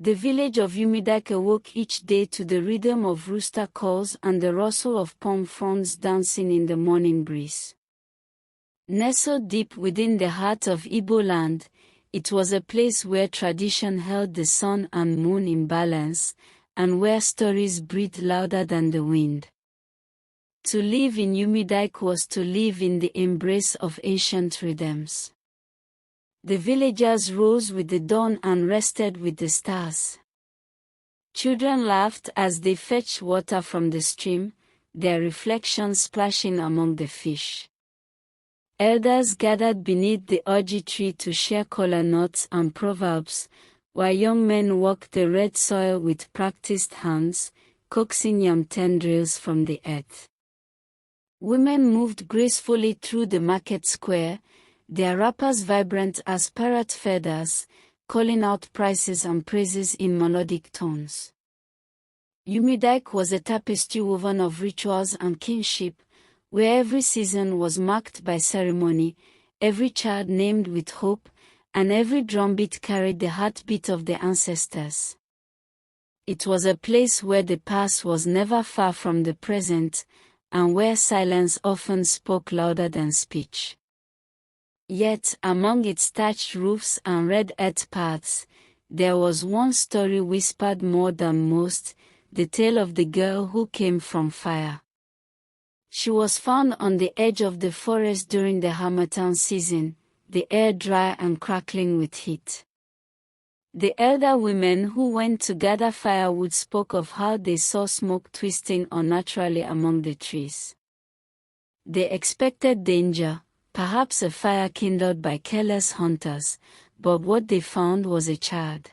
The village of Umidak awoke each day to the rhythm of rooster calls and the rustle of palm fronds dancing in the morning breeze. Nestled deep within the heart of Igbo land, it was a place where tradition held the sun and moon in balance, and where stories breathed louder than the wind. To live in Umidak was to live in the embrace of ancient rhythms. The villagers rose with the dawn and rested with the stars. Children laughed as they fetched water from the stream, their reflections splashing among the fish. Elders gathered beneath the orji tree to share kola nuts and proverbs, while young men walked the red soil with practiced hands, coaxing yam tendrils from the earth. Women moved gracefully through the market square, their wrappers vibrant as parrot feathers, calling out prices and praises in melodic tones. Umidak was a tapestry woven of rituals and kinship, where every season was marked by ceremony, every child named with hope, and every drumbeat carried the heartbeat of the ancestors. It was a place where the past was never far from the present, and where silence often spoke louder than speech. Yet, among its thatched roofs and red earth paths, there was one story whispered more than most, the tale of the girl who came from fire. She was found on the edge of the forest during the harmattan season, the air dry and crackling with heat. The elder women who went to gather firewood spoke of how they saw smoke twisting unnaturally among the trees. They expected danger, perhaps a fire kindled by careless hunters, but what they found was a child.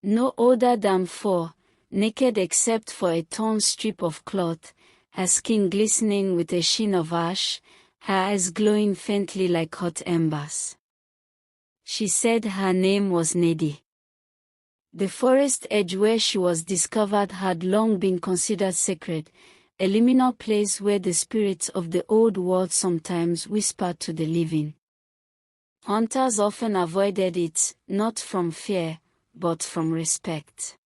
No older than 4, naked except for a torn strip of cloth, her skin glistening with a sheen of ash, her eyes glowing faintly like hot embers. She said her name was Nedi. The forest edge where she was discovered had long been considered sacred, a liminal place where the spirits of the old world sometimes whispered to the living. Hunters often avoided it, not from fear, but from respect.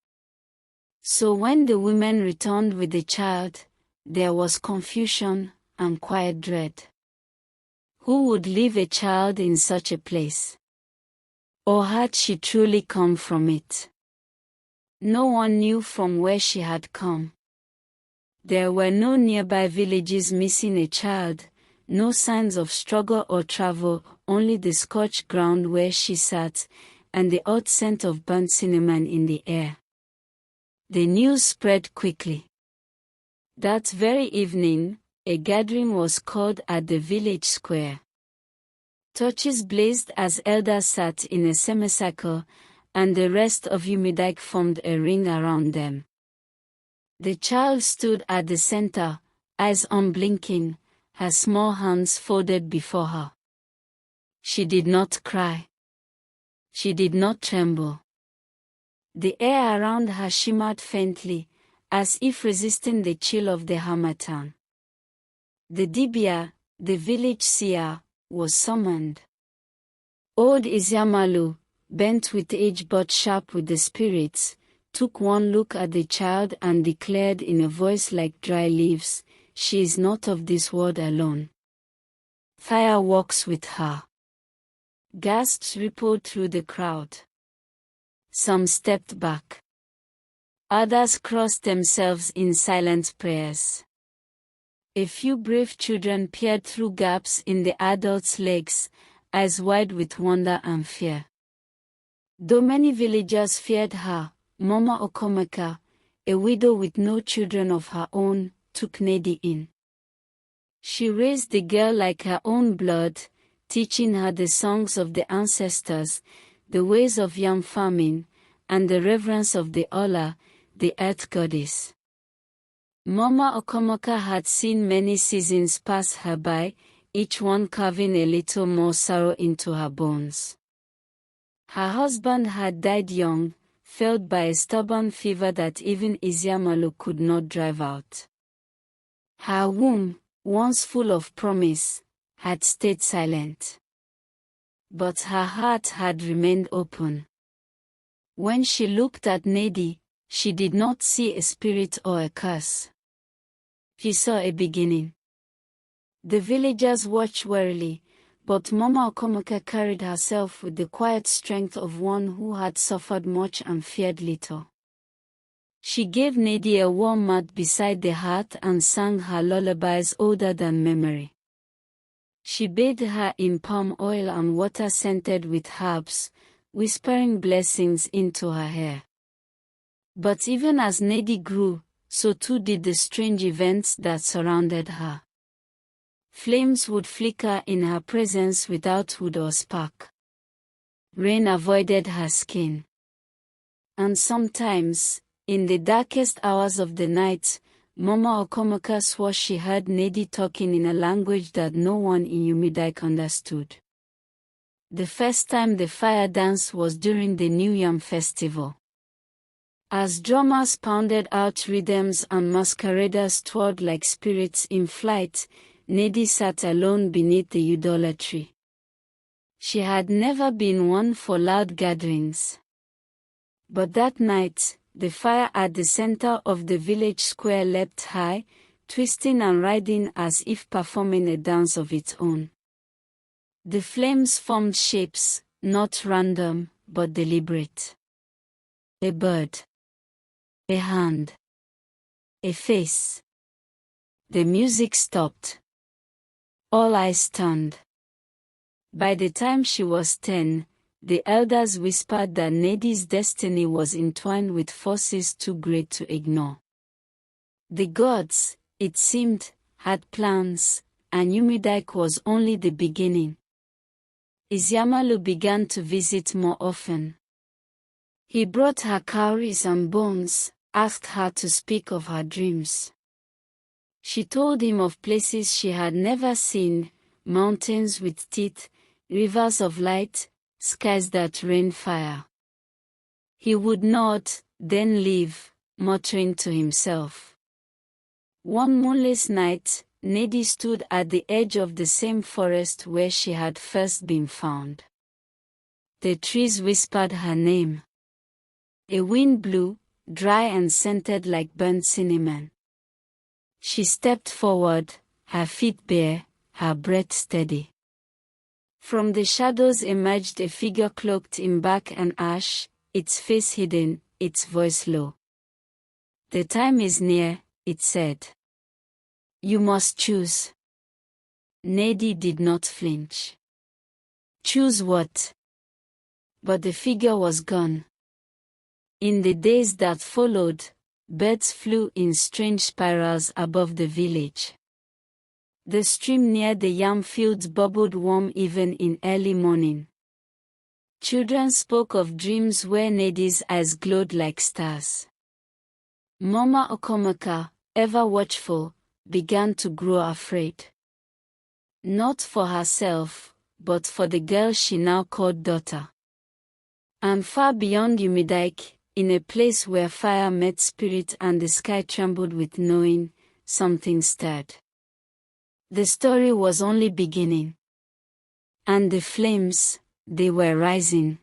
So when the women returned with the child, there was confusion and quiet dread. Who would leave a child in such a place? Or had she truly come from it? No one knew from where she had come. There were no nearby villages missing a child, no signs of struggle or travel, only the scorched ground where she sat, and the odd scent of burnt cinnamon in the air. The news spread quickly. That very evening, a gathering was called at the village square. Torches blazed as elders sat in a semicircle, and the rest of Umidak formed a ring around them. The child stood at the center, eyes unblinking, her small hands folded before her. She did not cry. She did not tremble. The air around her shimmered faintly, as if resisting the chill of the harmattan. The dibia, the village seer, was summoned. Old Iziamalu, bent with age but sharp with the spirits, took one look at the child and declared in a voice like dry leaves, "She is not of this world alone. Fire walks with her." Gasps rippled through the crowd. Some stepped back. Others crossed themselves in silent prayers. A few brave children peered through gaps in the adults' legs, eyes wide with wonder and fear. Though many villagers feared her, Mama Okomeka, a widow with no children of her own, took Nedi in. She raised the girl like her own blood, teaching her the songs of the ancestors, the ways of yam farming, and the reverence of the Ola, the earth goddess. Mama Okomeka had seen many seasons pass her by, each one carving a little more sorrow into her bones. Her husband had died young, felled by a stubborn fever that even Iziamalu could not drive out. Her womb, once full of promise, had stayed silent. But her heart had remained open. When she looked at Nedi, she did not see a spirit or a curse. She saw a beginning. The villagers watched warily, but Mama Okomoka carried herself with the quiet strength of one who had suffered much and feared little. She gave Nedi a warm mat beside the hearth and sang her lullabies older than memory. She bathed her in palm oil and water scented with herbs, whispering blessings into her hair. But even as Nedi grew, so too did the strange events that surrounded her. Flames would flicker in her presence without wood or spark. Rain avoided her skin. And sometimes, in the darkest hours of the night, Mama Okomoka swore she heard Nedi talking in a language that no one in Umidike understood. The first time the fire dance was during the New Yam festival. As drummers pounded out rhythms and masqueraders twirled like spirits in flight, Nedi sat alone beneath the Udola tree. She had never been one for loud gatherings. But that night, the fire at the center of the village square leapt high, twisting and riding as if performing a dance of its own. The flames formed shapes, not random, but deliberate. A bird. A hand. A face. The music stopped. All eyes turned. By the time she was 10, the elders whispered that Nedi's destiny was entwined with forces too great to ignore. The gods, it seemed, had plans, and Umidike was only the beginning. Isiamalu began to visit more often. He brought her cowries and bones, asked her to speak of her dreams. She told him of places she had never seen, mountains with teeth, rivers of light, skies that rain fire. He would nod, then leave, muttering to himself. One moonless night, Nedi stood at the edge of the same forest where she had first been found. The trees whispered her name. A wind blew, dry and scented like burnt cinnamon. She stepped forward, her feet bare, her breath steady. From the shadows emerged a figure cloaked in bark and ash, its face hidden, its voice low. "The time is near," it said. "You must choose." Nedi did not flinch. "Choose what?" But the figure was gone. In the days that followed, birds flew in strange spirals above the village. The stream near the yam fields bubbled warm even in early morning. Children spoke of dreams where Nedi's eyes glowed like stars. Mama Okomoka, ever watchful, began to grow afraid. Not for herself, but for the girl she now called daughter. And far beyond Umidike, in a place where fire met spirit and the sky trembled with knowing, something stirred. The story was only beginning. And the flames, they were rising.